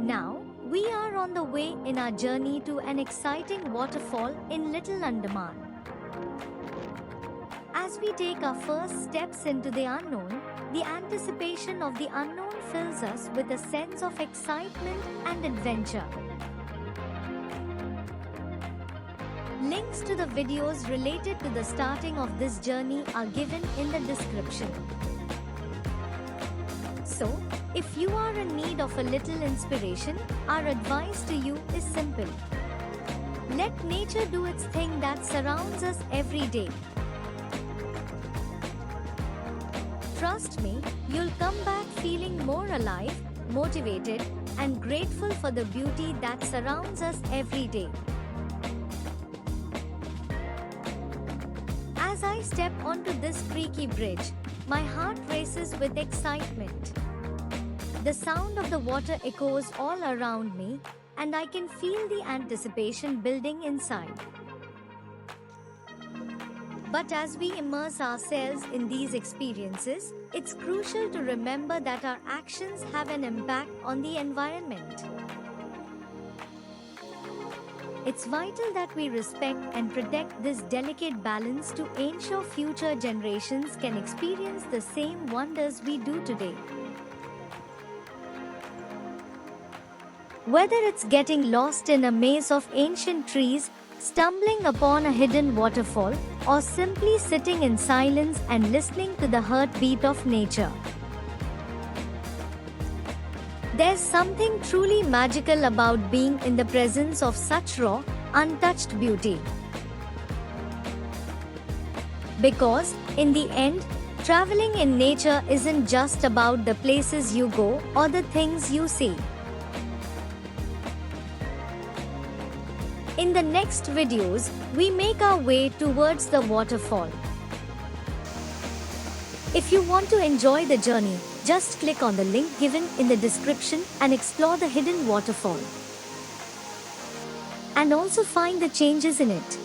Now, we are on the way in our journey to an exciting waterfall in Little Andaman. As we take our first steps into the unknown, the anticipation of the unknown fills us with a sense of excitement and adventure. Links to the videos related to the starting of this journey are given in the description. So, if you are in need of a little inspiration, our advice to you is simple. Let nature do its thing that surrounds us every day. Trust me, you'll come back feeling more alive, motivated, and grateful for the beauty that surrounds us every day. As I step onto this creaky bridge, my heart races with excitement. The sound of the water echoes all around me, and I can feel the anticipation building inside. But as we immerse ourselves in these experiences, it's crucial to remember that our actions have an impact on the environment. It's vital that we respect and protect this delicate balance to ensure future generations can experience the same wonders we do today. Whether it's getting lost in a maze of ancient trees, stumbling upon a hidden waterfall, or simply sitting in silence and listening to the heartbeat of nature, there's something truly magical about being in the presence of such raw, untouched beauty. Because, in the end, traveling in nature isn't just about the places you go or the things you see. In the next videos, we make our way towards the waterfall. If you want to enjoy the journey, just click on the link given in the description and explore the hidden waterfall. And also find the changes in it.